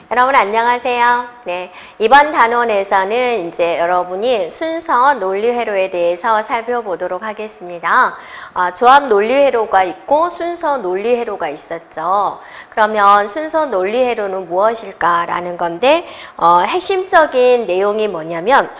여러분 안녕하세요. 네, 이번 단원에서는 이제 여러분이 순서 논리회로에 대해서 살펴보도록 하겠습니다. 조합 논리회로가 있고 순서 논리회로가 있었죠. 그러면 순서 논리회로는 무엇일까라는 건데 핵심적인 내용이 뭐냐면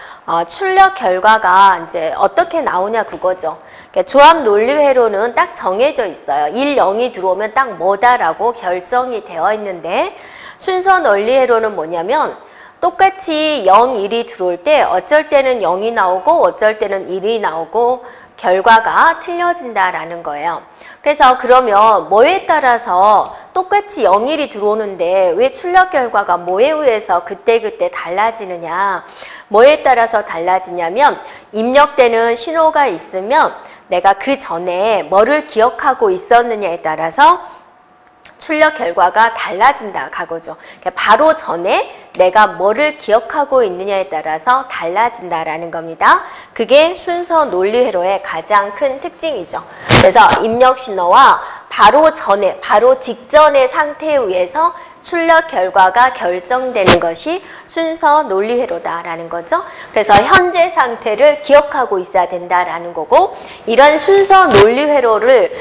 출력 결과가 이제 어떻게 나오냐 그거죠. 그러니까 조합 논리회로는 딱 정해져 있어요. 1, 0이 들어오면 딱 뭐다라고 결정이 되어 있는데 순서 논리회로는 뭐냐면 똑같이 0, 1이 들어올 때 어쩔 때는 0이 나오고 어쩔 때는 1이 나오고 결과가 틀려진다라는 거예요. 그래서 그러면 뭐에 따라서 똑같이 0, 1이 들어오는데 왜 출력 결과가 뭐에 의해서 그때그때 달라지느냐. 뭐에 따라서 달라지냐면 입력되는 신호가 있으면 내가 그 전에 뭐를 기억하고 있었느냐에 따라서 출력 결과가 달라진다 가거죠. 바로 전에 내가 뭐를 기억하고 있느냐에 따라서 달라진다라는 겁니다. 그게 순서 논리회로의 가장 큰 특징이죠. 그래서 입력 신호와 바로 전에, 바로 직전의 상태에 의해서 출력 결과가 결정되는 것이 순서 논리회로다라는 거죠. 그래서 현재 상태를 기억하고 있어야 된다라는 거고, 이런 순서 논리회로를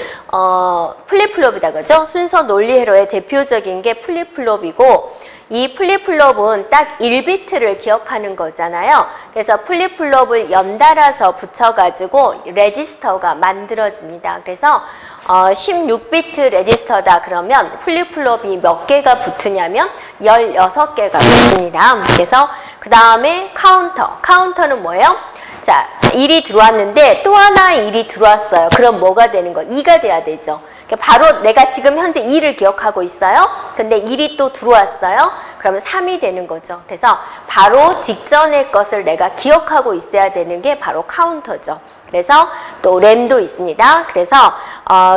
플립플롭이다 그죠? 순서 논리회로의 대표적인 게 플립플롭이고, 이 플립플롭은 딱 1비트를 기억하는 거잖아요. 그래서 플립플롭을 연달아서 붙여가지고 레지스터가 만들어집니다. 그래서 16비트 레지스터다 그러면 플립플롭이 몇 개가 붙으냐면 16개가 붙습니다. 그래서 그 다음에 카운터는 뭐예요? 자, 1이 들어왔는데 또 하나 1이 들어왔어요. 그럼 뭐가 되는 거? 2가 돼야 되죠. 바로 내가 지금 현재 2를 기억하고 있어요. 근데 1이 또 들어왔어요. 그러면 3이 되는 거죠. 그래서 바로 직전의 것을 내가 기억하고 있어야 되는 게 바로 카운터죠. 그래서 또 램도 있습니다. 그래서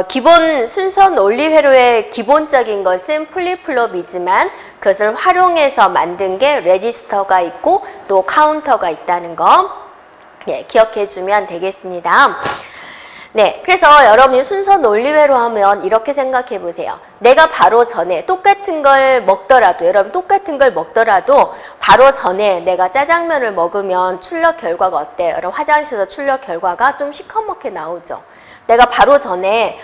기본 순서 논리회로의 기본적인 것은 플립플롭이지만 그것을 활용해서 만든 게 레지스터가 있고 또 카운터가 있다는 거 기억해 주면 되겠습니다. 네, 그래서 여러분이 순서 논리회로 하면 이렇게 생각해 보세요. 내가 바로 전에 똑같은 걸 먹더라도, 여러분 똑같은 걸 먹더라도 바로 전에 내가 짜장면을 먹으면 출력 결과가 어때요? 여러분 화장실에서 출력 결과가 좀 시커멓게 나오죠. 내가 바로 전에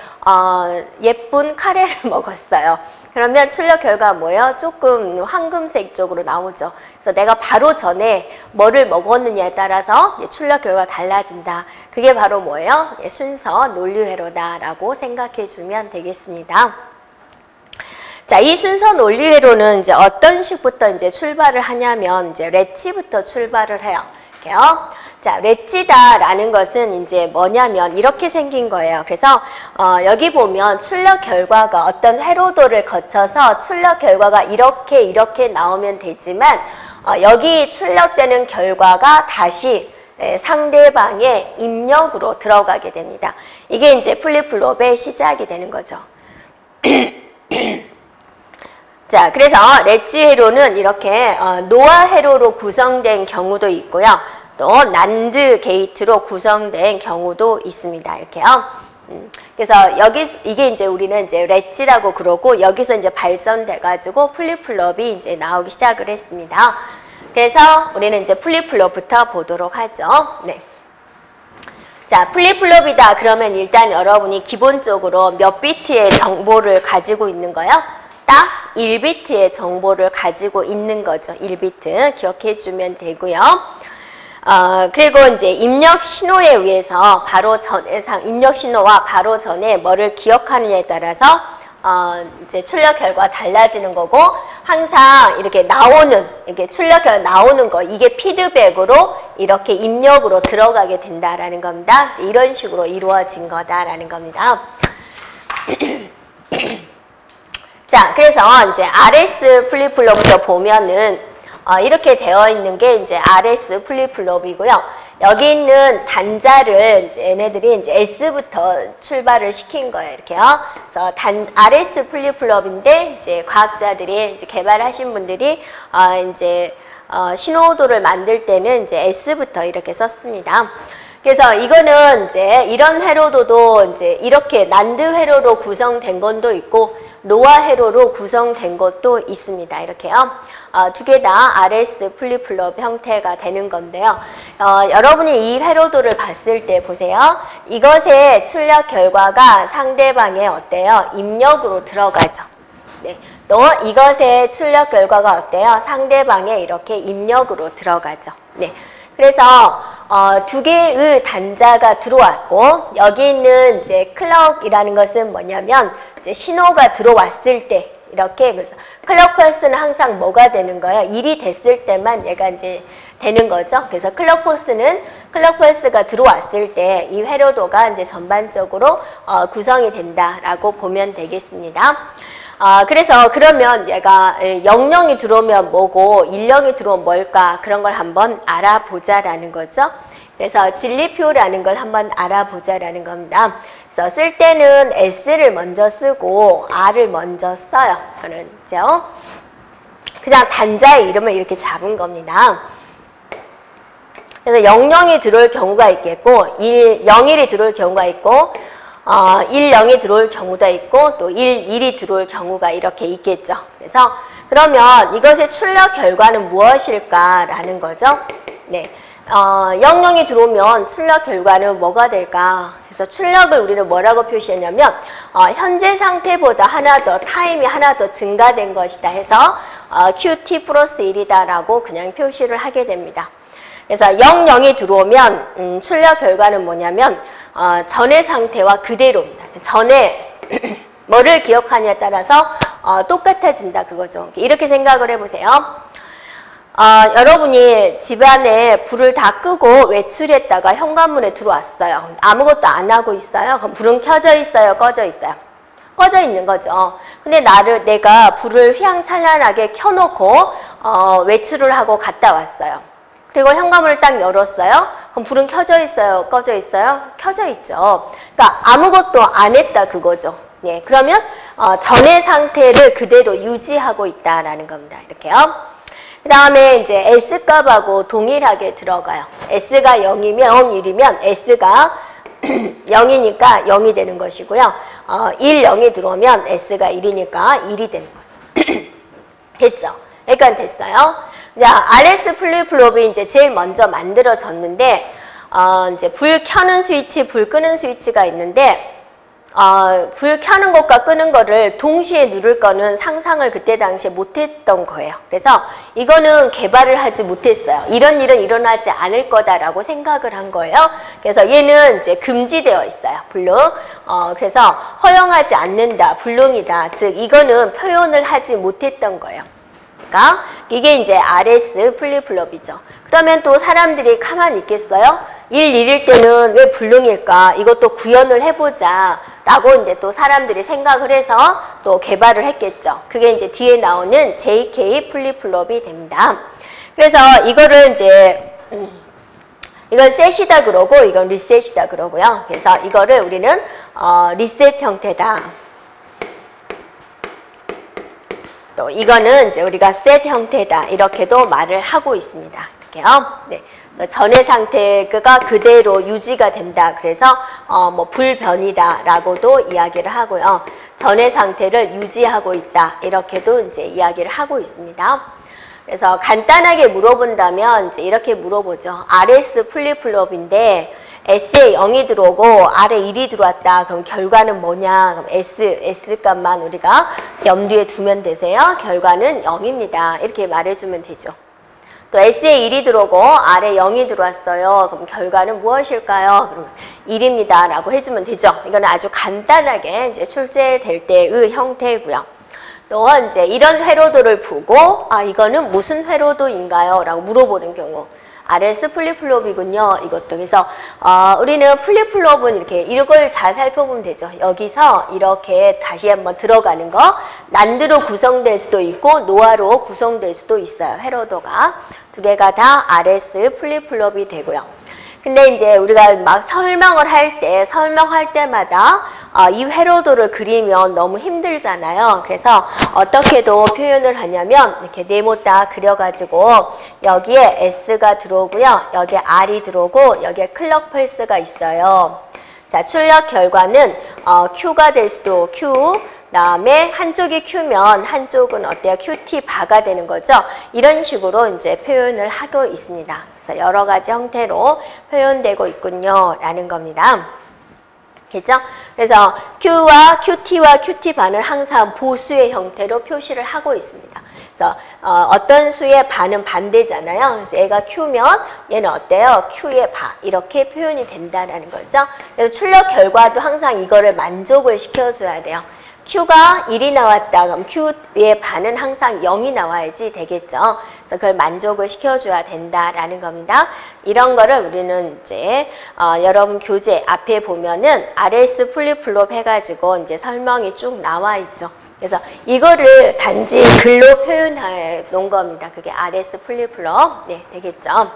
예쁜 카레를 먹었어요. 그러면 출력 결과가 뭐예요? 조금 황금색 쪽으로 나오죠. 그래서 내가 바로 전에 뭐를 먹었느냐에 따라서 출력 결과가 달라진다. 그게 바로 뭐예요? 순서 논리회로다라고 생각해 주면 되겠습니다. 자, 이 순서 논리회로는 이제 어떤 식부터 이제 출발을 하냐면 이제 렛치부터 출발을 해요. 이렇게요. 자, 렛지다라는 것은 이제 뭐냐면 이렇게 생긴 거예요. 그래서 여기 보면 출력 결과가 어떤 회로도를 거쳐서 출력 결과가 이렇게 나오면 되지만 여기 출력되는 결과가 다시 상대방의 입력으로 들어가게 됩니다. 이게 이제 플립플롭의 시작이 되는 거죠. 자, 그래서 렛지 회로는 이렇게 노아 회로로 구성된 경우도 있고요. 또 난드 게이트로 구성된 경우도 있습니다. 이렇게요. 그래서 이게 이제 우리는 이제 렛지라고 그러고 여기서 이제 발전돼 가지고 플립플롭이 이제 나오기 시작을 했습니다. 그래서 우리는 이제 플립플롭부터 보도록 하죠. 네. 자, 플립플롭이다 그러면 일단 여러분이 기본적으로 몇 비트의 정보를 가지고 있는 거예요? 딱 1비트의 정보를 가지고 있는 거죠. 1비트 기억해 주면 되고요. 그리고 이제 입력 신호에 의해서 바로 전에 입력 신호와 바로 전에 뭐를 기억하느냐에 따라서 이제 출력 결과 달라지는 거고, 항상 이렇게 이렇게 출력 결과 나오는 거, 이게 피드백으로 이렇게 입력으로 들어가게 된다라는 겁니다. 이런 식으로 이루어진 거다라는 겁니다. 자, 그래서 이제 RS 플립플롭부터 보면은 이렇게 되어 있는 게 이제 RS 플립플롭이고요. 여기 있는 단자를 이제 얘네들이 이제 S부터 출발을 시킨 거예요. 이렇게요. 그래서 RS 플립플롭인데 이제 과학자들이 이제 개발하신 분들이 이제 신호도를 만들 때는 이제 S부터 이렇게 썼습니다. 그래서 이거는 이제 이런 회로도도 이제 이렇게 난드 회로로 구성된 건도 있고 노화 회로로 구성된 것도 있습니다. 이렇게요. 두 개 다 RS 플립플롭 형태가 되는 건데요. 여러분이 이 회로도를 봤을 때 보세요. 이것의 출력 결과가 상대방의 어때요? 입력으로 들어가죠. 네. 또 이것의 출력 결과가 어때요? 상대방의 이렇게 입력으로 들어가죠. 네. 그래서 두 개의 단자가 들어왔고 여기 있는 이제 클럭이라는 것은 뭐냐면 이제 신호가 들어왔을 때 이렇게 그래서 클럭 펄스는 항상 뭐가 되는 거예요? 1이 됐을 때만 얘가 이제 되는 거죠. 그래서 클럭 펄스가 들어왔을 때 이 회로도가 이제 전반적으로 구성이 된다라고 보면 되겠습니다. 그래서 그러면 얘가 00이 들어오면 뭐고 10이 들어오면 뭘까 그런 걸 한번 알아보자라는 거죠. 그래서 진리표라는 걸 한번 알아보자라는 겁니다. 그래서 쓸 때는 S를 먼저 쓰고 R을 먼저 써요. 그렇죠? 그냥 단자의 이름을 이렇게 잡은 겁니다. 그래서 00이 들어올 경우가 있겠고 01이 들어올 경우가 있고 10이 들어올 경우가 있고 또 11이 들어올 경우가 이렇게 있겠죠. 그래서 그러면 이것의 출력 결과는 무엇일까라는 거죠. 네. 00이 들어오면 출력 결과는 뭐가 될까? 그래서 출력을 우리는 뭐라고 표시했냐면 현재 상태보다 하나 더 타임이 하나 더 증가된 것이다 해서 QT 플러스 1이다 라고 그냥 표시를 하게 됩니다. 그래서 00이 들어오면 출력 결과는 뭐냐면 전의 상태와 그대로입니다. 전에 뭐를 기억하냐에 따라서 똑같아진다 그거죠. 이렇게 생각을 해보세요. 여러분이 집안에 불을 다 끄고 외출했다가 현관문에 들어왔어요. 아무것도 안 하고 있어요. 그럼 불은 켜져 있어요? 꺼져 있어요? 꺼져 있는 거죠. 근데 내가 불을 휘황찬란하게 켜놓고 외출을 하고 갔다 왔어요. 그리고 현관문을 딱 열었어요. 그럼 불은 켜져 있어요? 꺼져 있어요? 켜져 있죠. 그러니까 아무것도 안 했다 그거죠. 예, 그러면 전의 상태를 그대로 유지하고 있다라는 겁니다. 이렇게요. 그 다음에 이제 S값하고 동일하게 들어가요. S가 0이면 1이면 S가 0이니까 0이 되는 것이고요. 1, 0이 들어오면 S가 1이니까 1이 되는 거예요. 됐죠? 여기까지 됐어요. 자, RS 플립플롭이 이제 제일 먼저 만들어졌는데, 이제 불 켜는 스위치, 불 끄는 스위치가 있는데, 불 켜는 것과 끄는 거를 동시에 누를 거는 상상을 그때 당시에 못했던 거예요. 그래서 이거는 개발을 하지 못했어요. 이런 일은 일어나지 않을 거다라고 생각을 한 거예요. 그래서 얘는 이제 금지되어 있어요. 불능. 그래서 허용하지 않는다. 불능이다. 즉 이거는 표현을 하지 못했던 거예요. 그러니까 이게 이제 RS 플립플롭이죠. 그러면 또 사람들이 가만히 있겠어요? 1, 1일 때는 왜 불능일까? 이것도 구현을 해보자. 라고 이제 또 사람들이 생각을 해서 또 개발을 했겠죠. 그게 이제 뒤에 나오는 JK 플립플롭이 됩니다. 그래서 이거를 이제, 이건 셋이다 그러고, 이건 리셋이다 그러고요. 그래서 이거를 우리는, 리셋 형태다. 또 이거는 이제 우리가 셋 형태다. 이렇게도 말을 하고 있습니다. 이렇게요. 네. 전의 상태가 그대로 유지가 된다. 그래서 뭐 불변이다라고도 이야기를 하고요. 전의 상태를 유지하고 있다. 이렇게도 이제 이야기를 하고 있습니다. 그래서 간단하게 물어본다면 이제 이렇게 물어보죠. RS 플립플롭인데 S에 0이 들어오고 R에 1이 들어왔다. 그럼 결과는 뭐냐? 그럼 S 값만 우리가 염두에 두면 되세요. 결과는 0입니다. 이렇게 말해주면 되죠. 또 S에 1이 들어오고 R에 0이 들어왔어요. 그럼 결과는 무엇일까요? 그럼 1입니다. 라고 해주면 되죠. 이거는 아주 간단하게 이제 출제될 때의 형태고요. 또 이제 이런 회로도를 보고 이거는 무슨 회로도인가요? 라고 물어보는 경우. RS 플립플롭이군요. 이것도. 그래서 우리는 플립플롭은 이렇게 이걸 잘 살펴보면 되죠. 여기서 이렇게 다시 한번 들어가는 거. 난드로 구성될 수도 있고 노화로 구성될 수도 있어요. 회로도가. 두 개가 다 RS 플립플롭이 되고요. 근데 이제 우리가 막 설명할 때마다 이 회로도를 그리면 너무 힘들잖아요. 그래서 어떻게도 표현을 하냐면 이렇게 네모 딱 그려가지고 여기에 S가 들어오고요. 여기에 R이 들어오고 여기에 클럭 펄스가 있어요. 자, 출력 결과는 Q가 될 수도 Q, 그다음에 한쪽이 Q면 한쪽은 어때요? QT 바가 되는 거죠. 이런 식으로 이제 표현을 하고 있습니다. 그래서 여러 가지 형태로 표현되고 있군요. 라는 겁니다. 그죠? 그래서 Q와 QT와 QT 반을 항상 보수의 형태로 표시를 하고 있습니다. 그래서 어떤 수의 반은 반대잖아요. 그래서 얘가 Q면 얘는 어때요? Q의 바 이렇게 표현이 된다는 거죠. 그래서 출력 결과도 항상 이거를 만족을 시켜줘야 돼요. Q가 1이 나왔다. 그럼 Q의 반은 항상 0이 나와야지 되겠죠. 그래서 그걸 만족을 시켜줘야 된다라는 겁니다. 이런 거를 우리는 이제 여러분 교재 앞에 보면은 RS 플립플롭 해가지고 이제 설명이 쭉 나와 있죠. 그래서 이거를 단지 글로 표현해 놓은 겁니다. 그게 RS 플립플롭 네, 되겠죠.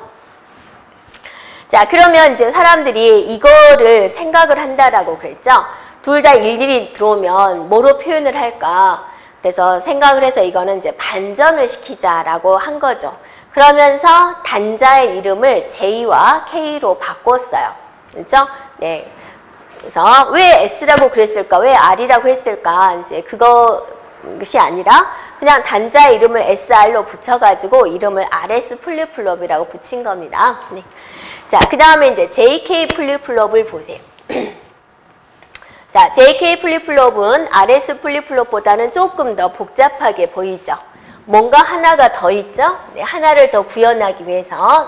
자, 그러면 이제 사람들이 이거를 생각을 한다라고 그랬죠. 둘 다 일일이 들어오면 뭐로 표현을 할까? 그래서 생각을 해서 이거는 이제 반전을 시키자라고 한 거죠. 그러면서 단자의 이름을 J와 K로 바꿨어요. 그렇죠? 네. 그래서 왜 S라고 그랬을까? 왜 R이라고 했을까? 이제 그것이 아니라 그냥 단자의 이름을 SR로 붙여가지고 이름을 RS 플립플롭이라고 붙인 겁니다. 네. 자, 그 다음에 이제 JK 플립플롭을 보세요. 자, JK 플립플롭은 RS 플립플롭보다는 조금 더 복잡하게 보이죠. 뭔가 하나가 더 있죠? 네, 하나를 더 구현하기 위해서.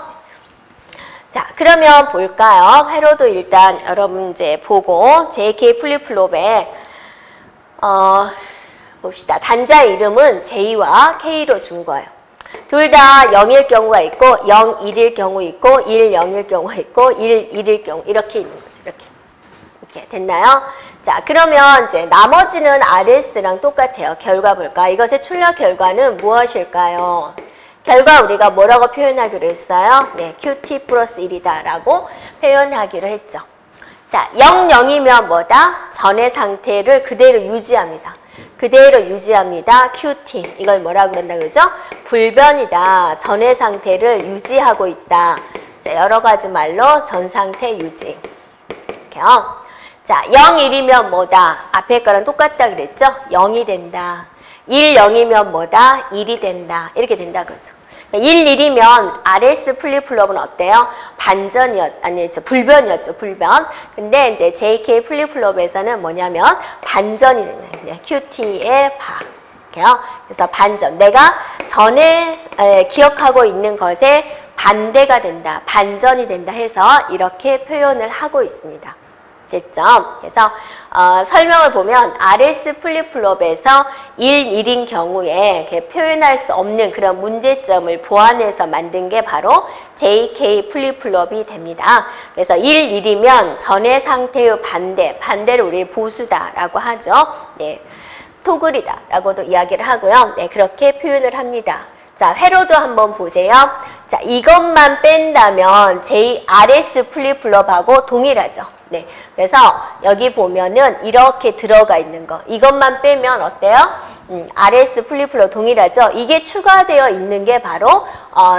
자, 그러면 볼까요? 회로도 일단 여러분 이제 보고 JK 플립플롭에 봅시다. 단자 이름은 J와 K로 준 거예요. 둘 다 0일 경우가 있고 0, 1일 경우 있고 1, 0일 경우가 있고 1, 1일 경우 이렇게 있는 거죠. 이렇게 됐나요? 자, 그러면 이제 나머지는 RS랑 똑같아요. 결과 볼까? 이것의 출력 결과는 무엇일까요? 결과 우리가 뭐라고 표현하기로 했어요? 네, QT 플러스 1이다 라고 표현하기로 했죠. 자, 0, 0이면 뭐다? 전의 상태를 그대로 유지합니다. 그대로 유지합니다. QT. 이걸 뭐라 그런다 그러죠? 불변이다. 전의 상태를 유지하고 있다. 자, 여러 가지 말로 전 상태 유지. 이렇게요. 자, 0, 1이면 뭐다? 앞에 거랑 똑같다 그랬죠? 0이 된다. 1, 0이면 뭐다? 1이 된다. 이렇게 된다 그러죠. 1, 1이면 RS 플립플롭은 어때요? 불변이었죠. 불변. 근데 이제 JK 플립플롭에서는 뭐냐면 반전이 된다. QT의 바. 이렇게요. 그래서 반전. 내가 전에 기억하고 있는 것에 반대가 된다. 반전이 된다 해서 이렇게 표현을 하고 있습니다. 됐죠? 그래서 설명을 보면 RS 플립플롭에서 1, 1인 경우에 표현할 수 없는 그런 문제점을 보완해서 만든 게 바로 JK 플립플롭이 됩니다. 그래서 1, 1이면 전의 상태의 반대를 우리 보수다라고 하죠. 네, 토글이다라고도 이야기를 하고요. 네, 그렇게 표현을 합니다. 자, 회로도 한번 보세요. 자, 이것만 뺀다면 RS 플립플롭하고 동일하죠. 네, 그래서 여기 보면은 이렇게 들어가 있는 거. 이것만 빼면 어때요? RS 플립플롭 동일하죠? 이게 추가되어 있는 게 바로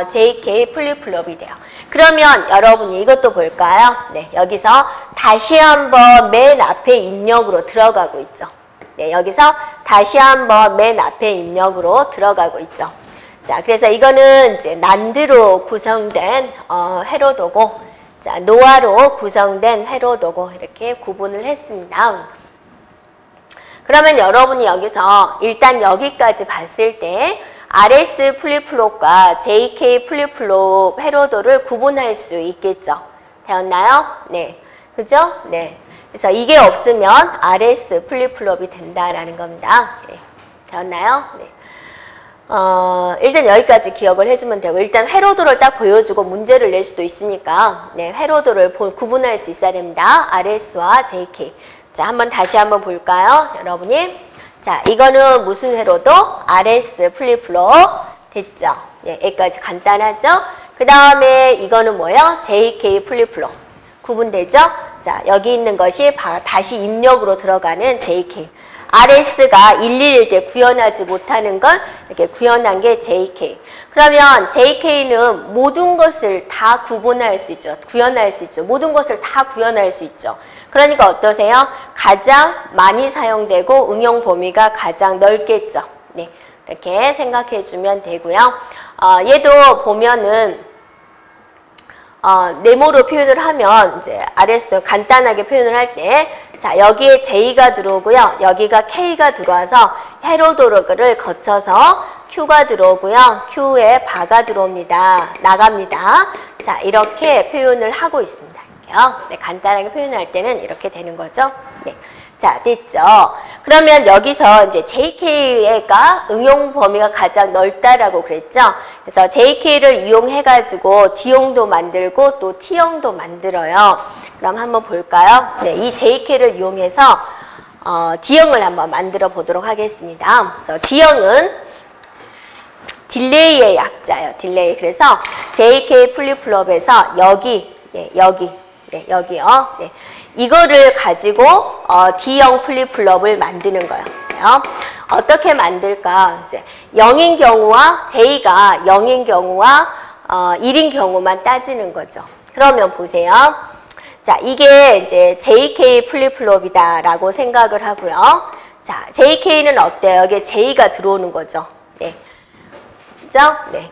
JK 플립플롭이 돼요. 그러면 여러분이 이것도 볼까요? 네, 여기서 다시 한번 맨 앞에 입력으로 들어가고 있죠. 네, 여기서 다시 한번 맨 앞에 입력으로 들어가고 있죠. 자, 그래서 이거는 이제 난드로 구성된 회로도고, 자, 노화로 구성된 회로도고 이렇게 구분을 했습니다. 그러면 여러분이 여기서 일단 여기까지 봤을 때 RS 플립플롭과 JK 플립플롭 회로도를 구분할 수 있겠죠. 되었나요? 네. 그죠? 네. 그래서 이게 없으면 RS 플립플롭이 된다라는 겁니다. 네. 되었나요? 네. 일단 여기까지 기억을 해주면 되고, 일단 회로도를 딱 보여주고 문제를 낼 수도 있으니까, 네, 회로도를 구분할 수 있어야 됩니다. RS와 JK. 자, 다시 한번 볼까요? 여러분이. 자, 이거는 무슨 회로도? RS 플립플롭. 됐죠? 네, 여기까지 간단하죠? 그 다음에 이거는 뭐예요? JK 플립플롭. 구분되죠? 자, 여기 있는 것이 다시 입력으로 들어가는 JK. RS가 111일 때 구현하지 못하는 걸 이렇게 구현한 게 JK. 그러면 JK는 모든 것을 다 구분할 수 있죠. 구현할 수 있죠. 모든 것을 다 구현할 수 있죠. 그러니까 어떠세요? 가장 많이 사용되고 응용 범위가 가장 넓겠죠. 네, 이렇게 생각해 주면 되고요. 얘도 보면은 네모로 표현을 하면 이제 아래에서 간단하게 표현을 할 때 자, 여기에 J가 들어오고요. 여기가 K가 들어와서 헤로도르를 거쳐서 Q가 들어오고요. Q에 바가 들어옵니다. 나갑니다. 자, 이렇게 표현을 하고 있습니다. 네, 간단하게 표현할 때는 이렇게 되는 거죠. 네. 자, 됐죠? 그러면 여기서 이제 JK가 응용 범위가 가장 넓다라고 그랬죠? 그래서 JK를 이용해가지고 D형도 만들고 또 T형도 만들어요. 그럼 한번 볼까요? 네, 이 JK를 이용해서 D형을 한번 만들어 보도록 하겠습니다. 그래서 D형은 딜레이의 약자예요. 딜레이. 그래서 JK 플립플롭에서 여기, 네, 여기요. 네. 이거를 가지고 D형 플립플롭을 만드는 거예요. 어떻게 만들까? 이제 0인 경우와 J가 0인 경우와 1인 경우만 따지는 거죠. 그러면 보세요. 자, 이게 이제 JK 플립플롭이다라고 생각을 하고요. 자, JK는 어때요? 여기에 J가 들어오는 거죠. 네. 그죠? 네.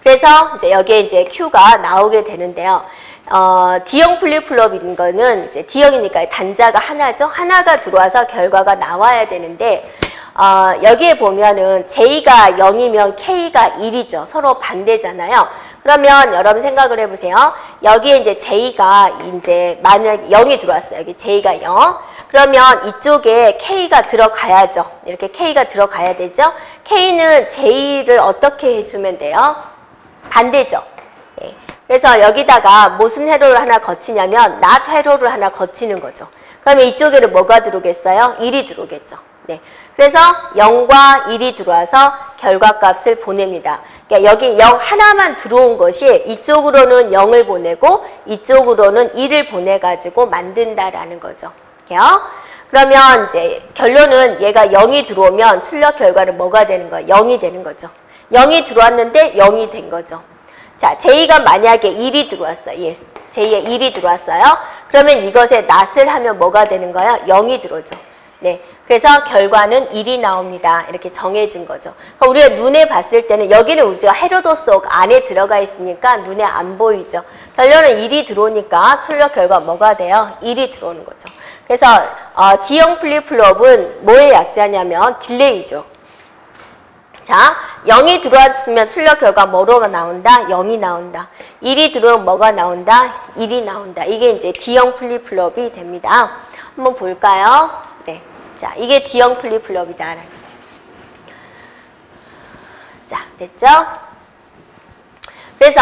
그래서 이제 여기에 이제 Q가 나오게 되는데요. D형 플립플롭인 거는 이제 D형이니까 단자가 하나죠. 하나가 들어와서 결과가 나와야 되는데 여기에 보면은 J가 0이면 K가 1이죠. 서로 반대잖아요. 그러면 여러분 생각을 해보세요. 여기에 이제 J가 이제 만약 0이 들어왔어요. 여기 J가 0. 그러면 이쪽에 K가 들어가야죠. 이렇게 K가 들어가야 되죠. K는 J를 어떻게 해주면 돼요? 반대죠. 네. 그래서 여기다가 무슨 회로를 하나 거치냐면 not 회로를 하나 거치는 거죠. 그러면 이쪽에는 뭐가 들어오겠어요? 1이 들어오겠죠. 네. 그래서 0과 1이 들어와서 결과값을 보냅니다. 그러니까 여기 0 하나만 들어온 것이 이쪽으로는 0을 보내고 이쪽으로는 1을 보내가지고 만든다라는 거죠. 이렇게요. 그러면 이제 결론은 얘가 0이 들어오면 출력 결과는 뭐가 되는 거예요? 0이 되는 거죠. 0이 들어왔는데 0이 된 거죠. 자, J가 만약에 1이 들어왔어요. 1. J에 1이 들어왔어요. 그러면 이것에 not을 하면 뭐가 되는 거예요? 0이 들어오죠. 네. 그래서 결과는 1이 나옵니다. 이렇게 정해진 거죠. 그러니까 우리가 눈에 봤을 때는 여기는 우리가 헤로도 속 안에 들어가 있으니까 눈에 안 보이죠. 결론은 1이 들어오니까 출력 결과 뭐가 돼요? 1이 들어오는 거죠. 그래서 D형 플립플롭은 뭐의 약자냐면 딜레이죠. 자, 0이 들어왔으면 출력 결과 뭐로 나온다? 0이 나온다. 1이 들어오면 뭐가 나온다? 1이 나온다. 이게 이제 D형 플립플롭이 됩니다. 한번 볼까요? 네. 자, 이게 D형 플립플롭이다. 자, 됐죠? 그래서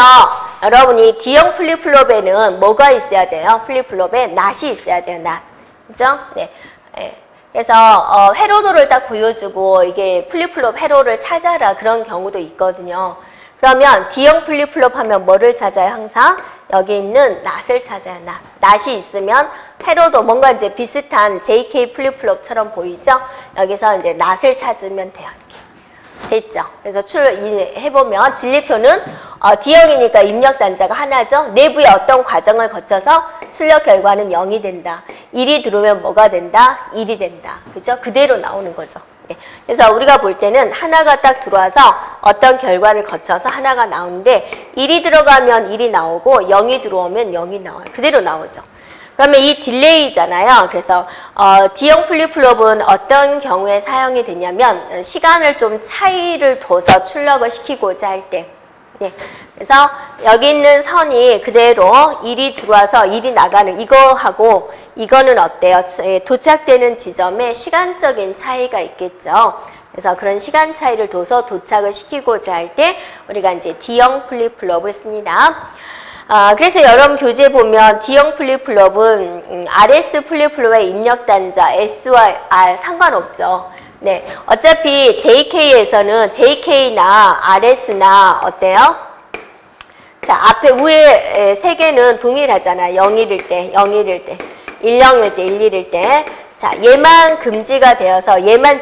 여러분이 D형 플립플롭에는 뭐가 있어야 돼요? 플립플롭에 not이 있어야 돼요. not. 그죠? 네. 네. 그래서 회로도를 딱 보여주고 이게 플립플롭 회로를 찾아라 그런 경우도 있거든요. 그러면 D형 플립플롭 하면 뭐를 찾아요? 항상 여기 있는 not을 찾아요. not이 있으면 회로도 뭔가 이제 비슷한 JK 플립플롭처럼 보이죠? 여기서 이제 not을 찾으면 돼요. 이렇게. 됐죠? 그래서 해보면 진리표는 D형이니까 입력 단자가 하나죠. 내부에 어떤 과정을 거쳐서 출력 결과는 0이 된다. 1이 들어오면 뭐가 된다? 1이 된다. 그죠? 그대로 나오는 거죠. 네. 그래서 우리가 볼 때는 하나가 딱 들어와서 어떤 결과를 거쳐서 하나가 나오는데 1이 들어가면 1이 나오고 0이 들어오면 0이 나와요. 그대로 나오죠. 그러면 이 딜레이잖아요. 그래서 D형 플립플롭은 어떤 경우에 사용이 되냐면 시간을 좀 차이를 둬서 출력을 시키고자 할 때 네. 그래서 여기 있는 선이 그대로 1이 들어와서 1이 나가는 이거하고 이거는 어때요? 도착되는 지점에 시간적인 차이가 있겠죠. 그래서 그런 시간 차이를 둬서 도착을 시키고자 할 때 우리가 이제 D형 플립플롭을 씁니다. 그래서 여러분 교재 보면 D형 플립플롭은 RS 플립플롭의 입력 단자 S와 R 상관없죠. 네, 어차피 JK에서는 JK나 RS나 어때요? 자, 앞에 위에 세 개는 동일하잖아. 0일일 때, 0일일 때, 10일 때, 11일 때. 자, 얘만 금지가 되어서 얘만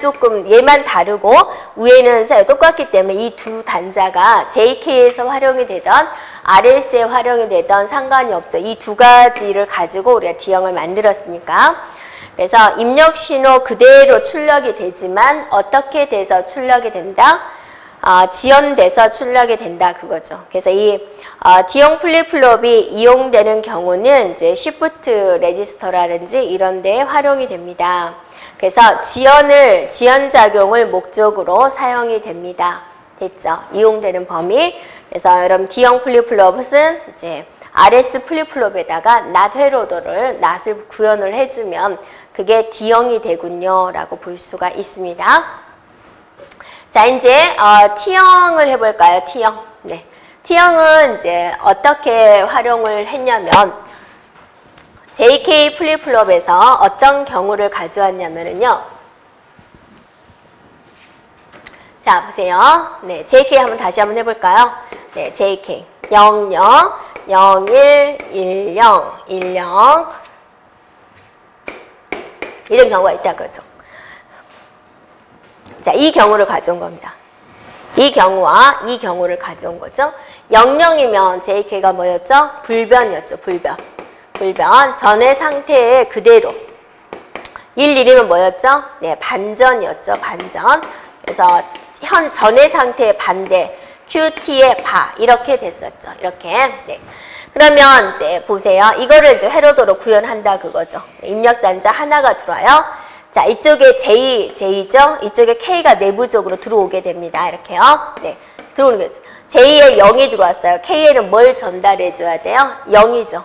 다르고 위에는 똑같기 때문에 이 두 단자가 JK에서 활용이 되던 RS에 활용이 되던 상관이 없죠. 이 두 가지를 가지고 우리가 D형을 만들었으니까. 그래서 입력 신호 그대로 출력이 되지만 어떻게 돼서 출력이 된다? 지연돼서 출력이 된다 그거죠. 그래서 이 D형 플립플롭이 이용되는 경우는 이제 시프트 레지스터라든지 이런 데에 활용이 됩니다. 그래서 지연 작용을 목적으로 사용이 됩니다. 됐죠? 이용되는 범위. 그래서 여러분 D형 플립플롭은 이제 RS 플립플롭에다가 낫 회로도를 낫을 구현을 해주면 그게 D형이 되군요 라고 볼 수가 있습니다. 자, 이제 T형을 해볼까요? T형. 네, T형은 이제 어떻게 활용을 했냐면 JK 플립플롭에서 어떤 경우를 가져왔냐면요. 자, 보세요. 네, JK 다시 한번 해볼까요? 네, JK 00, 01, 10, 10 이런 경우가 있다 그죠? 자, 이 경우를 가져온 겁니다. 이 경우와 이 경우를 가져온 거죠. 00이면 JK가 뭐였죠? 불변이었죠. 불변. 전의 상태에 그대로. 11이면 뭐였죠? 네, 반전이었죠. 반전. 그래서 전의 상태의 반대. QT의 바. 이렇게 됐었죠. 이렇게. 네. 그러면 이제 보세요. 이거를 이제 회로도로 구현한다 그거죠. 입력 단자 하나가 들어와요. 자, 이쪽에 J죠? 이쪽에 K가 내부적으로 들어오게 됩니다. 이렇게요. 네. 들어오는 거죠. J에 0이 들어왔어요. K에는 뭘 전달해 줘야 돼요? 0이죠.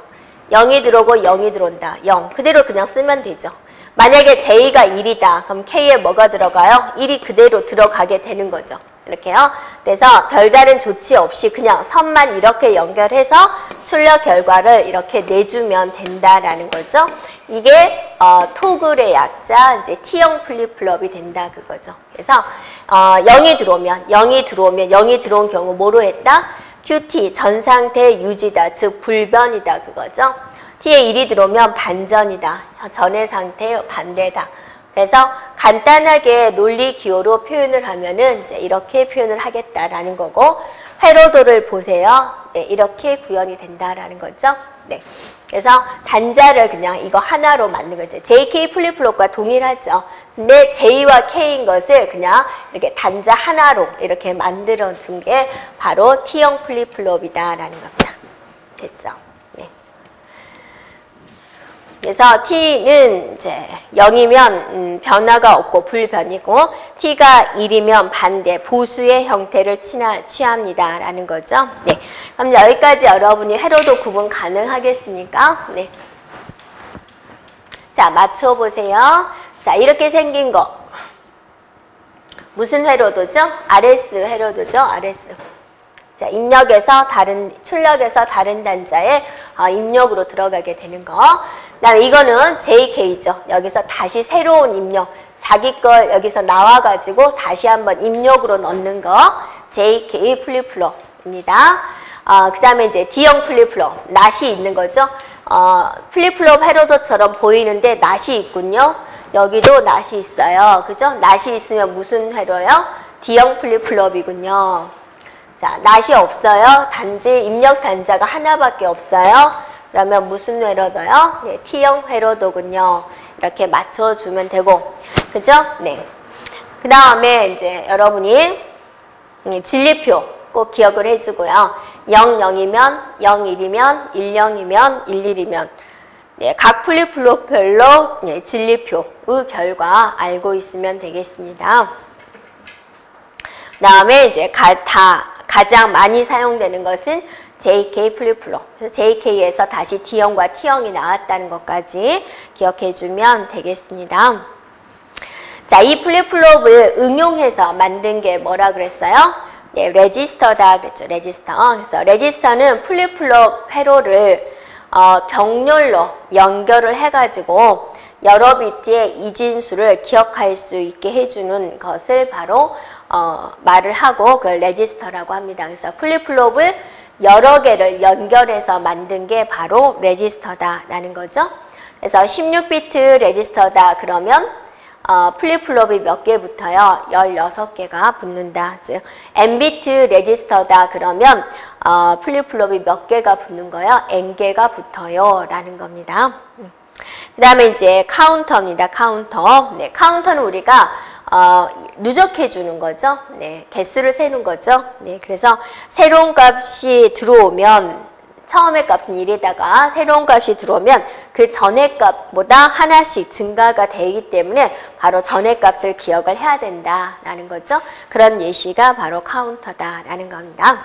0이 들어오고 0이 들어온다. 0. 그대로 그냥 쓰면 되죠. 만약에 J가 1이다. 그럼 K에 뭐가 들어가요? 1이 그대로 들어가게 되는 거죠. 이렇게요. 그래서 별다른 조치 없이 그냥 선만 이렇게 연결해서 출력 결과를 이렇게 내주면 된다라는 거죠. 이게 토글의 약자 이제 T형 플립플롭이 된다 그거죠. 그래서 0이 들어온 경우 뭐로 했다? QT 전 상태 유지다. 즉 불변이다 그거죠. T에 1이 들어오면 반전이다. 전의 상태 반대다. 그래서 간단하게 논리 기호로 표현을 하면은 이제 이렇게 표현을 하겠다라는 거고, 회로도를 보세요. 네, 이렇게 구현이 된다라는 거죠. 네. 그래서 단자를 그냥 이거 하나로 만든 거죠. JK 플립플롭과 동일하죠. 근데 J와 K인 것을 그냥 이렇게 단자 하나로 이렇게 만들어 준 게 바로 T형 플립플롭이다라는 겁니다. 됐죠? 네. 그래서 T는 이제 0이면 변화가 없고 불변이고, T가 1이면 반대, 보수의 형태를 취합니다라는 거죠. 네. 그럼 여기까지 여러분이 회로도 구분 가능하겠습니까? 네. 자, 맞춰보세요. 자, 이렇게 생긴 거. 무슨 회로도죠? RS 회로도죠? RS. 자, 출력에서 다른 단자에 입력으로 들어가게 되는 거. 그다음에 이거는 JK죠. 여기서 다시 새로운 입력. 자기 걸 여기서 나와가지고 다시 한번 입력으로 넣는 거. JK 플립플롭입니다. 그 다음에 이제 D형 플립플롭. 낫이 있는 거죠. 플립플롭 회로도처럼 보이는데 낫이 있군요. 여기도 낫이 있어요. 그죠? 낫이 있으면 무슨 회로요? D형 플립플롭이군요. 자, 낫이 없어요. 단지 입력 단자가 하나밖에 없어요. 그러면 무슨 회로도요? 네, T형 회로도군요. 이렇게 맞춰주면 되고, 그죠? 네. 그 다음에 이제 여러분이 진리표 꼭 기억을 해주고요. 0, 0이면, 0, 1이면, 1, 0이면, 1, 1이면, 네, 각 플립플롭별로 네, 진리표의 결과 알고 있으면 되겠습니다. 그 다음에 이제 가장 많이 사용되는 것은 JK 플립플롭. 그래서 JK에서 다시 D형과 T형이 나왔다는 것까지 기억해주면 되겠습니다. 자, 이 플립플롭을 응용해서 만든 게 뭐라 그랬어요? 네, 레지스터다 그랬죠. 레지스터. 그래서 레지스터는 플립플롭 회로를 병렬로 연결을 해가지고 여러 비트의 이진수를 기억할 수 있게 해주는 것을 바로 말을 하고 그걸 레지스터라고 합니다. 그래서 플립플롭을 여러 개를 연결해서 만든 게 바로 레지스터다라는 거죠. 그래서 16비트 레지스터다 그러면 플립플롭이 몇 개 붙어요? 16개가 붙는다. 즉 n비트 레지스터다 그러면 플립플롭이 몇 개가 붙는 거예요? n개가 붙어요 라는 겁니다. 그 다음에 이제 카운터입니다. 카운터. 네, 카운터는 우리가 누적해 주는 거죠. 네, 개수를 세는 거죠. 네, 그래서 새로운 값이 들어오면 처음의 값은 1에다가 새로운 값이 들어오면 그 전의 값보다 하나씩 증가가 되기 때문에 바로 전의 값을 기억을 해야 된다라는 거죠. 그런 예시가 바로 카운터다라는 겁니다.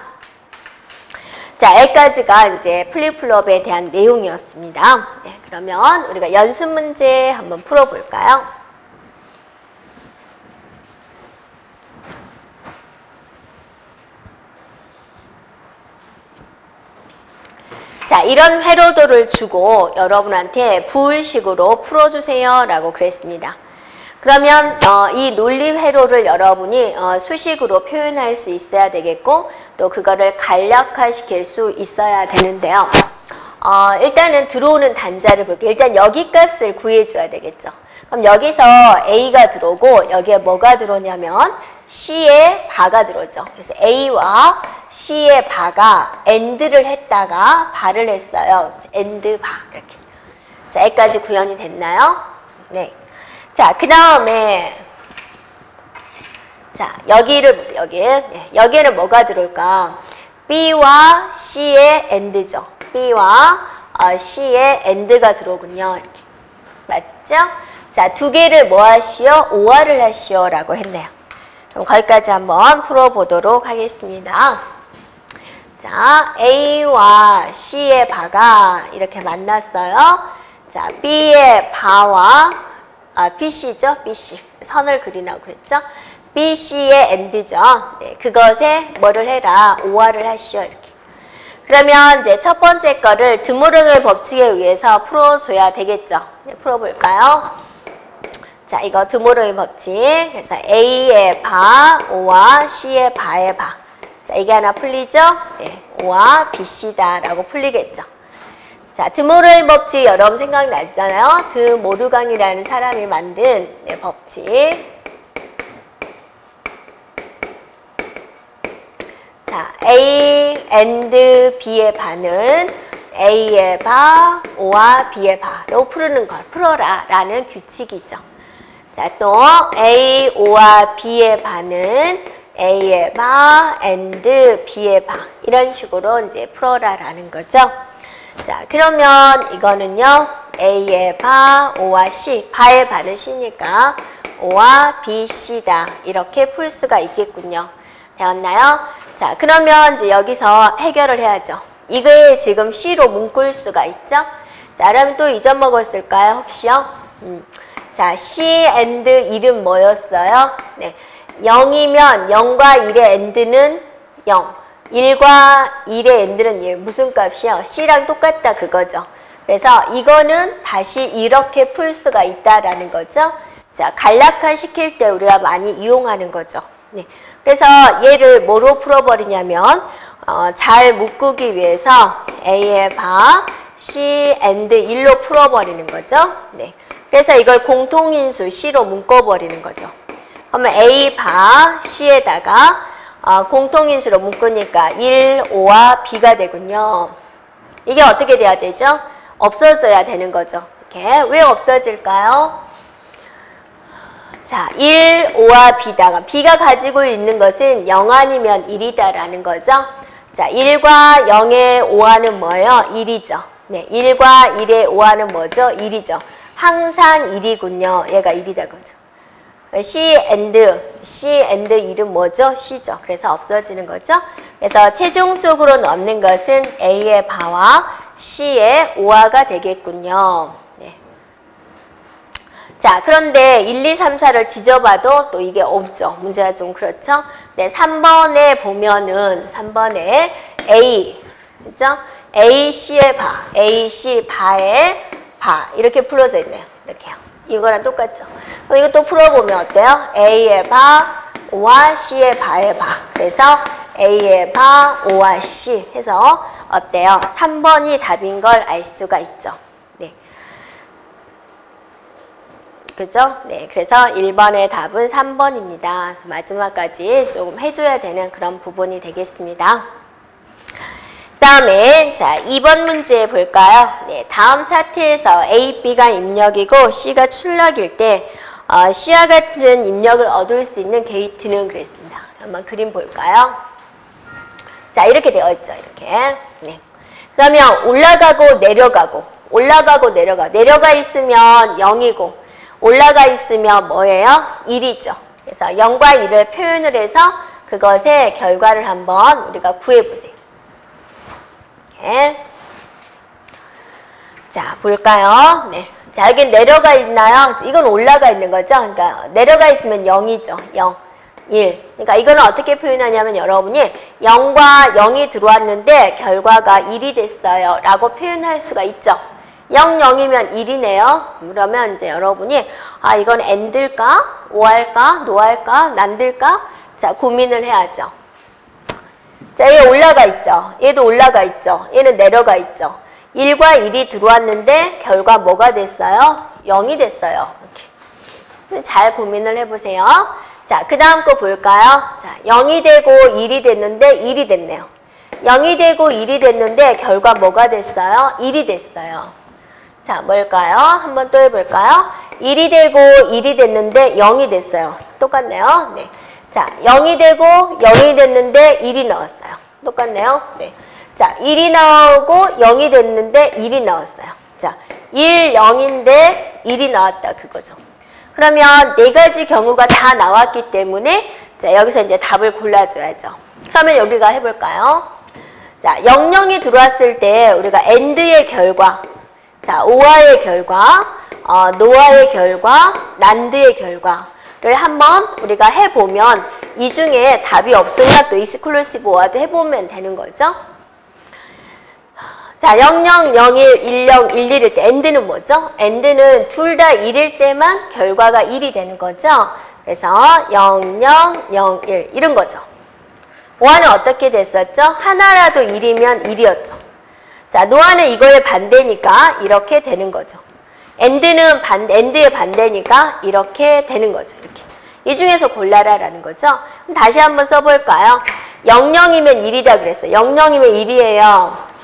자, 여기까지가 이제 플립플롭에 대한 내용이었습니다. 네, 그러면 우리가 연습 문제 한번 풀어볼까요? 자, 이런 회로도를 주고 여러분한테 부울식으로 풀어주세요 라고 그랬습니다. 그러면 이 논리 회로를 여러분이 수식으로 표현할 수 있어야 되겠고 또 그거를 간략화시킬 수 있어야 되는데요. 일단은 들어오는 단자를 볼게요. 일단 여기 값을 구해줘야 되겠죠. 그럼 여기서 A가 들어오고 여기에 뭐가 들어오냐면 C에 바가 들어오죠. 그래서 A와 C의 바가 AND를 했다가 바를 했어요. AND 바 이렇게. 자, 여기까지 구현이 됐나요? 네. 자, 그 다음에 자, 여기를 보세요. 여기에는 뭐가 들어올까? B와 C의 AND죠. B와 C의 AND가 들어오군요. 이렇게. 맞죠? 자, 두 개를 뭐 하시오? OR을 하시오 라고 했네요. 그럼 거기까지 한번 풀어보도록 하겠습니다. 자, A와 C의 바가 이렇게 만났어요. 자, B의 바와 BC죠? BC. 선을 그리라고 그랬죠? BC의 AND죠. 네, 그것에 뭐를 해라? OR을 하시오. 이렇게. 그러면 이제 첫 번째 거를 드모르의 법칙에 의해서 풀어줘야 되겠죠. 네, 풀어볼까요? 자, 이거 드모르의 법칙. 그래서 A의 바, O와 C의 바의 바. 자, 이게 하나 풀리죠? 네, O와 BC다라고 풀리겠죠. 자, 드모르의 법칙 여러분 생각나잖아요? 드모르강이라는 사람이 만든 법칙. 자, A and B의 바는 A의 바, O와 B의 바로 풀는 걸 풀어라 라는 규칙이죠. 자, 또 A, O와 B의 바는 A의 바 and B의 바 이런 식으로 이제 풀어라 라는 거죠. 자, 그러면 이거는요 A의 바, O와 C, 바의 바는 C니까 O와 B, C다 이렇게 풀 수가 있겠군요. 되었나요? 자, 그러면 이제 여기서 해결을 해야죠. 이게 지금 C로 묶을 수가 있죠. 자, 그러면 또 잊어먹었을까요? 혹시요? 자, C and 1은 뭐였어요? 네, 0이면 0과 1의 AND는 0. 1과 1의 AND는 무슨 값이요? C랑 똑같다 그거죠. 그래서 이거는 다시 이렇게 풀 수가 있다라는 거죠. 자, 간략화 시킬 때 우리가 많이 이용하는 거죠. 네. 그래서 얘를 뭐로 풀어버리냐면 잘 묶기 위해서 A의 바, C and 1로 풀어버리는 거죠. 네. 그래서 이걸 공통인수 C로 묶어버리는 거죠. 그러면 A 바 C에다가 공통인수로 묶으니까 1, 5와 B가 되군요. 이게 어떻게 돼야 되죠? 없어져야 되는 거죠. 이렇게. 왜 없어질까요? 자, 1, 5와 B다가 B가 가지고 있는 것은 0 아니면 1이다라는 거죠. 자, 1과 0의 5와는 뭐예요? 1이죠. 네, 1과 1의 5와는 뭐죠? 1이죠. 항상 1이군요. 얘가 1이다 그죠. C and 1은 뭐죠? C죠. 그래서 없어지는 거죠. 그래서 최종적으로 넣는 것은 A의 바와 C의 5와가 되겠군요. 네. 자, 그런데 1, 2, 3, 4를 뒤져봐도 또 이게 없죠. 문제가 좀 그렇죠. 네, 3번에 보면은 3번에 A, 그죠? A, C의 바, A, C 바의 바 이렇게 풀어져 있네요. 이렇게요. 이거랑 똑같죠. 그럼 이거 또 풀어보면 어때요? A의 바, O와 C의 바의 바. 그래서 A의 바, O와 C 해서 어때요? 3번이 답인 걸 알 수가 있죠. 네. 그죠? 네, 그래서 1번의 답은 3번입니다. 그래서 마지막까지 조금 해줘야 되는 그런 부분이 되겠습니다. 그 다음에 자 2번 문제 볼까요? 네, 다음 차트에서 A, B가 입력이고 C가 출력일 때 C와 같은 입력을 얻을 수 있는 게이트는 그랬습니다. 한번 그림 볼까요? 자 이렇게 되어 있죠. 이렇게. 네. 그러면 올라가고 내려가 있으면 0이고 올라가 있으면 뭐예요? 1이죠. 그래서 0과 1을 표현을 해서 그것의 결과를 한번 우리가 구해보세요. 이렇게. 자 볼까요? 네. 자 여기 내려가 있나요? 이건 올라가 있는 거죠. 그러니까 내려가 있으면 0이죠. 0, 1. 그러니까 이거는 어떻게 표현하냐면 여러분이 0과 0이 들어왔는데 결과가 1이 됐어요. 라고 표현할 수가 있죠. 0, 0이면 1이네요. 그러면 이제 여러분이 이건 AND일까? OR일까? NOR일까? NAND일까? 자 고민을 해야죠. 자 얘 올라가 있죠. 얘도 올라가 있죠. 얘는 내려가 있죠. 1과 1이 들어왔는데 결과 뭐가 됐어요? 0이 됐어요. 이렇게. 잘 고민을 해보세요. 자, 그 다음 거 볼까요? 자, 0이 되고 1이 됐는데 1이 됐네요. 0이 되고 1이 됐는데 결과 뭐가 됐어요? 1이 됐어요. 자, 뭘까요? 한번 또 해볼까요? 1이 되고 1이 됐는데 0이 됐어요. 똑같네요. 네. 자, 0이 되고 0이 됐는데 1이 나왔어요. 똑같네요. 네. 자, 1이 나오고 0이 됐는데 1이 나왔어요. 자, 1, 0인데 1이 나왔다 그거죠. 그러면 네 가지 경우가 다 나왔기 때문에 자, 여기서 이제 답을 골라줘야죠. 그러면 여기가 해볼까요? 자, 0, 0이 들어왔을 때 우리가 AND의 결과, 자, OR의 결과, NOR의 결과, NAND의 결과를 한번 우리가 해보면 이 중에 답이 없으면 또 exclusive OR도 해보면 되는 거죠. 자, 0, 0, 0, 1, 1, 0, 1, 1일 때 AND는 뭐죠? AND는 둘 다 1일 때만 결과가 1이 되는 거죠. 그래서 0, 0, 0, 1 이런 거죠. OR는 어떻게 됐었죠? 하나라도 1이면 1이었죠. 자, NOR는 이거의 반대니까 이렇게 되는 거죠. AND는 AND의 반대니까 이렇게 되는 거죠. 이렇게. 이 중에서 골라라라는 거죠. 그럼 다시 한번 써볼까요? 0, 0이면 1이다 그랬어요. 0, 0이면 1이에요.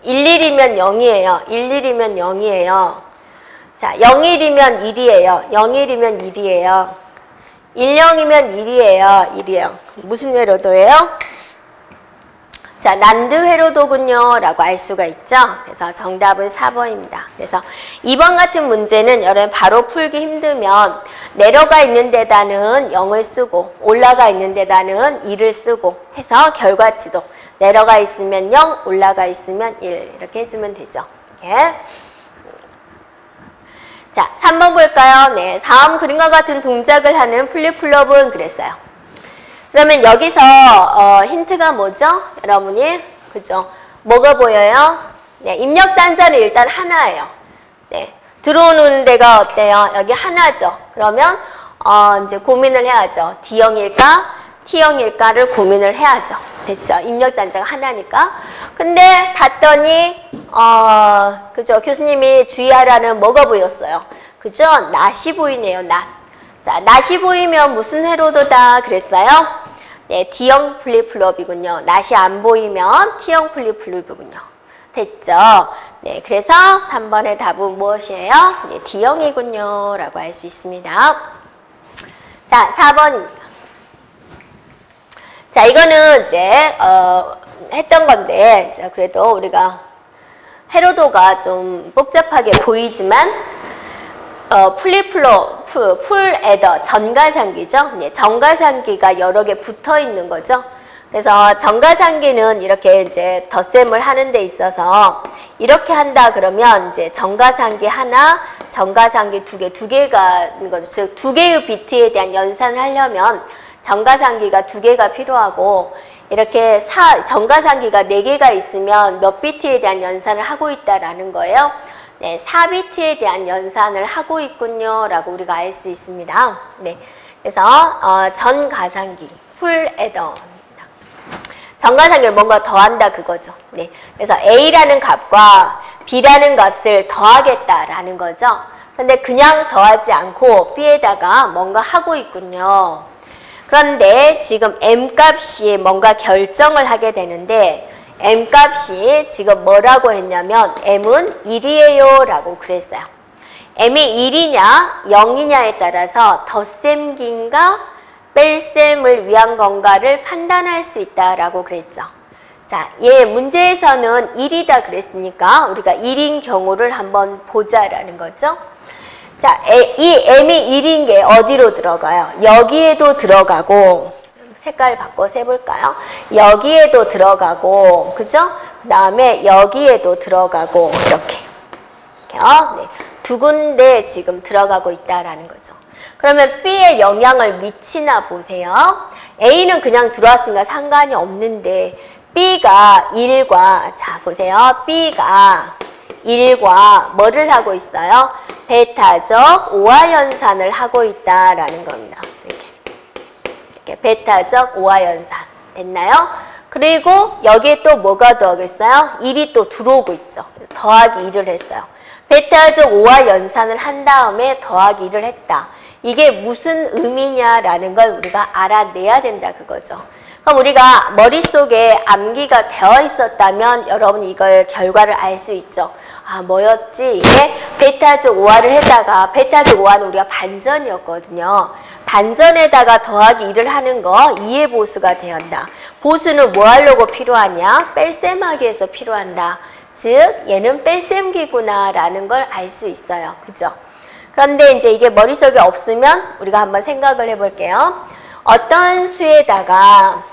1, 1이면 0이에요. 1, 1이면 0이에요. 자, 0, 1이면 1이에요. 0, 1이면 1이에요. 1, 0이면 1이에요. 1이에요. 무슨 회로도예요? 자, 난드 회로도군요. 라고 알 수가 있죠. 그래서 정답은 4번입니다. 그래서 2번 같은 문제는 여러분 바로 풀기 힘들면 내려가 있는 데다는 0을 쓰고 올라가 있는 데다는 1을 쓰고 해서 결과치도 내려가 있으면 0, 올라가 있으면 1 이렇게 해주면 되죠. 이렇게. 자, 3번 볼까요? 네, 다음 그림과 같은 동작을 하는 플립플롭은 그랬어요. 그러면 여기서 힌트가 뭐죠? 여러분이 그죠? 뭐가 보여요? 네, 입력 단자는 일단 하나예요. 네, 들어오는 데가 어때요? 여기 하나죠. 그러면 이제 고민을 해야죠. D형일까? T형일까를 고민을 해야죠. 됐죠? 입력 단자가 하나니까. 근데 봤더니 그죠? 교수님이 주의하라는 뭐가 보였어요? 그죠? 낫이 보이네요. 낫. 자, 낫이 보이면 무슨 회로도다 그랬어요? 네, D형 플립플롭이군요. 낫이 안 보이면 T형 플립플롭이군요. 됐죠? 네, 그래서 3번의 답은 무엇이에요? 네, D형이군요. 라고 할 수 있습니다. 자, 4번입니다. 자, 이거는 이제 했던 건데, 자, 그래도 우리가 회로도가 좀 복잡하게 보이지만 플립플롭, 풀에더, 전가상기죠. 네, 전가상기가 여러 개 붙어 있는 거죠. 그래서 전가상기는 이렇게 이제 덧셈을 하는 데 있어서 이렇게 한다 그러면 이제 전가상기 하나, 전가상기 두 개가 있는 거죠. 즉, 두 개의 비트에 대한 연산을 하려면 전가상기가 2개가 필요하고 이렇게 전가상기가 4개가 있으면 몇 비트에 대한 연산을 하고 있다라는 거예요. 네, 4비트에 대한 연산을 하고 있군요. 라고 우리가 알 수 있습니다. 네, 그래서 전가상기, 풀에더입니다. 전가상기를 뭔가 더한다 그거죠. 네, 그래서 A라는 값과 B라는 값을 더하겠다라는 거죠. 그런데 그냥 더하지 않고 B에다가 뭔가 하고 있군요. 그런데 지금 M값이 뭔가 결정을 하게 되는데 M값이 지금 뭐라고 했냐면 M은 1이에요 라고 그랬어요. M이 1이냐 0이냐에 따라서 덧셈기인가 뺄셈을 위한 건가를 판단할 수 있다라고 그랬죠. 자, 얘 문제에서는 1이다 그랬으니까 우리가 1인 경우를 한번 보자라는 거죠. 자, 이 M이 1인 게 어디로 들어가요? 여기에도 들어가고, 색깔 바꿔서 해볼까요? 여기에도 들어가고, 그죠? 그 다음에 여기에도 들어가고, 이렇게. 네, 두 군데 지금 들어가고 있다라는 거죠. 그러면 B에 영향을 미치나 보세요. A는 그냥 들어왔으니까 상관이 없는데, B가 1과, 자, 보세요. B가 1과 뭐를 하고 있어요? 베타적 오화연산을 하고 있다라는 겁니다. 이렇게 베타적 오화연산 됐나요? 그리고 여기에 또 뭐가 더하겠어요? 1이 또 들어오고 있죠. 더하기 1을 했어요. 베타적 오화연산을 한 다음에 더하기 1을 했다. 이게 무슨 의미냐라는 걸 우리가 알아내야 된다 그거죠. 그럼 우리가 머릿속에 암기가 되어 있었다면 여러분이 이걸 결과를 알 수 있죠. 아, 뭐였지? 이게 베타적 오화를 해다가 베타적 오화는 우리가 반전이었거든요. 반전에다가 더하기 1을 하는 거 2의 보수가 되었다. 보수는 뭐 하려고 필요하냐? 뺄셈하기 위해서 필요한다. 즉 얘는 뺄셈기구나 라는 걸 알 수 있어요. 그죠? 그런데 이제 이게 머릿속에 없으면 우리가 한번 생각을 해볼게요. 어떤 수에다가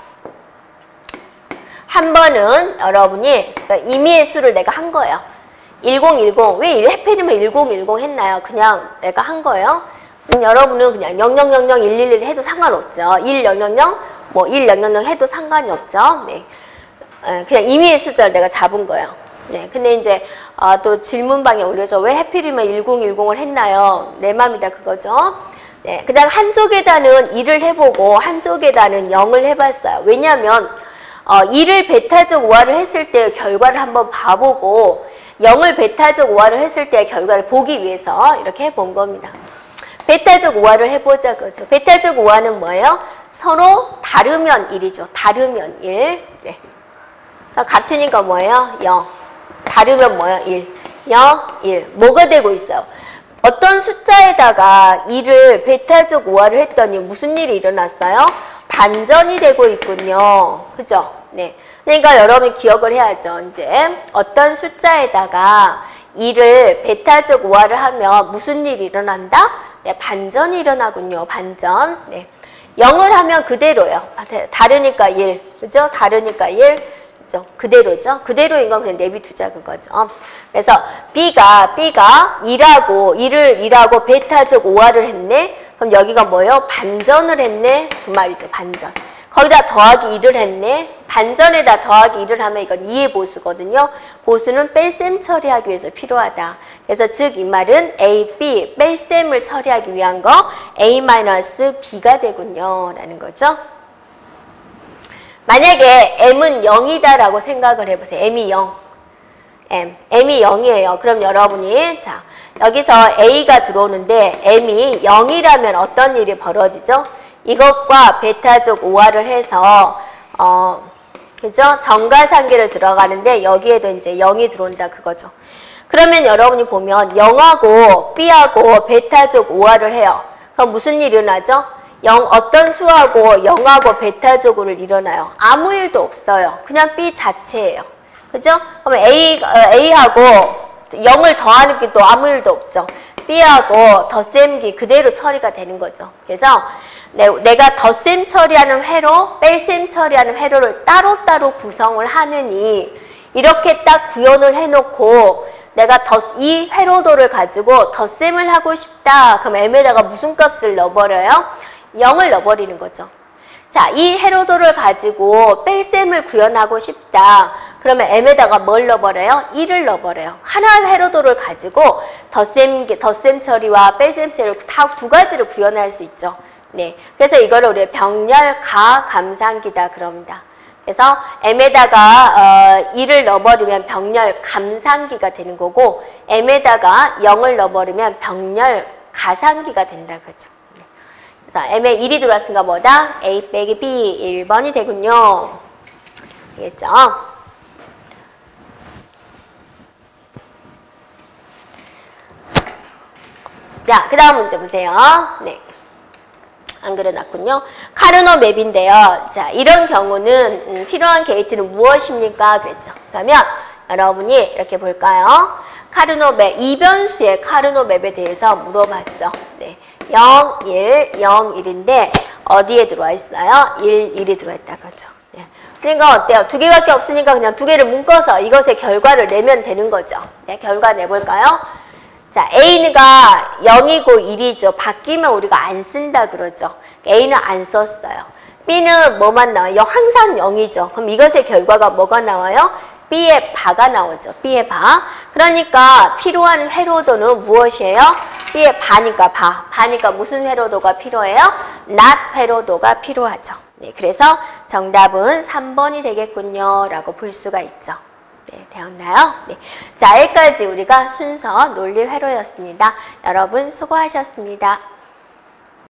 한 번은 여러분이 임의의 수를 내가 한 거예요. 1010. 왜 해필이면 1010 했나요? 그냥 내가 한 거예요. 여러분은 그냥 00001111 해도 상관없죠. 1000 뭐 1000 해도 상관이 없죠. 네. 그냥 임의의 숫자를 내가 잡은 거예요. 네. 근데 이제 또 질문방에 올려서 왜 해필이면 1010을 했나요? 내 맘이다 그거죠. 네. 그다음 한쪽에다는 1을 해보고 한쪽에다는 0을 해봤어요. 왜냐하면 1을 베타적 오화를 했을 때 결과를 한번 봐보고 0을 베타적 오화를 했을 때 결과를 보기 위해서 이렇게 해본 겁니다. 베타적 오화를 해보자 그죠. 베타적 오화는 뭐예요? 서로 다르면 1이죠. 다르면 1. 네. 같으니까 뭐예요? 0. 다르면 뭐예요? 1. 0, 1. 뭐가 되고 있어요? 어떤 숫자에다가 1을 베타적 오화를 했더니 무슨 일이 일어났어요? 반전이 되고 있군요. 그죠? 네. 그러니까 여러분이 기억을 해야죠. 이제 어떤 숫자에다가 2를 베타적 오화를 하면 무슨 일이 일어난다? 네, 반전이 일어나군요. 반전. 네. 0을 하면 그대로요. 다르니까 1. 그죠? 다르니까 1. 그죠? 그대로죠? 그대로인 건 그냥 내비두자 그거죠. 그래서 B가 1을 2라고 베타적 오화를 했네? 그럼 여기가 뭐예요? 반전을 했네? 그 말이죠. 반전. 거기다 더하기 1을 했네. 반전에다 더하기 1을 하면 이건 2의 보수거든요. 보수는 뺄셈 처리하기 위해서 필요하다. 그래서 즉 이 말은 A, B 뺄셈을 처리하기 위한 거 A-B가 되군요. 라는 거죠. 만약에 M은 0이다라고 생각을 해보세요. M이 0. M이 0이에요. 그럼 여러분이 자 여기서 A가 들어오는데 M이 0이라면 어떤 일이 벌어지죠? 이것과 베타적 오화를 해서 그죠? 정가상계를 들어가는데 여기에도 이제 0이 들어온다 그거죠. 그러면 여러분이 보면 0하고 B하고 베타적 오화를 해요. 그럼 무슨 일이 일어나죠? 어떤 수하고 0하고 베타적으로를 일어나요? 아무 일도 없어요. 그냥 B 자체예요. 그죠? 그러면 A하고 0을 더하는 게 또 아무 일도 없죠. B하고 덧셈기 그대로 처리가 되는 거죠. 그래서 내가 덧셈 처리하는 회로, 뺄셈 처리하는 회로를 따로따로 구성을 하느니 이렇게 딱 구현을 해놓고 내가 이 회로도를 가지고 덧셈을 하고 싶다. 그럼 M에다가 무슨 값을 넣어버려요? 0을 넣어버리는 거죠. 자, 이 회로도를 가지고 뺄셈을 구현하고 싶다. 그러면 M에다가 뭘 넣어버려요? 1을 넣어버려요. 하나의 회로도를 가지고 덧셈 처리와 뺄셈 처리를 다 두 가지를 구현할 수 있죠. 네. 그래서 이거를 우리 병렬 가감상기다 그럽니다. 그래서 m에다가 2를 넣어버리면 병렬 감상기가 되는 거고 m에다가 0을 넣어버리면 병렬 가상기가 된다 그죠. 그래서 m에 1이 들어왔으니까 뭐다? a 빼기 b 1번이 되군요. 알겠죠? 자, 그 다음 문제 보세요. 네. 안 그려놨군요. 카르노 맵인데요. 자, 이런 경우는 필요한 게이트는 무엇입니까? 그랬죠. 그러면 여러분이 이렇게 볼까요? 카르노 맵, 이변수의 카르노 맵에 대해서 물어봤죠. 네. 0, 1, 0, 1인데 어디에 들어와 있어요? 1, 1이 들어와 있다 그죠. 네. 그러니까 어때요? 두 개밖에 없으니까 그냥 두 개를 묶어서 이것의 결과를 내면 되는 거죠. 네, 결과 내볼까요? 자, A가 0이고 1이죠. 바뀌면 우리가 안 쓴다 그러죠. A는 안 썼어요. B는 뭐만 나와요? 항상 0이죠. 그럼 이것의 결과가 뭐가 나와요? B의 바가 나오죠. B의 바. 그러니까 필요한 회로도는 무엇이에요? B의 바니까 바. 바니까 무슨 회로도가 필요해요? not 회로도가 필요하죠. 네, 그래서 정답은 3번이 되겠군요. 라고 볼 수가 있죠. 네, 되었나요? 네. 자, 여기까지 우리가 순서 논리 회로였습니다. 여러분 수고하셨습니다.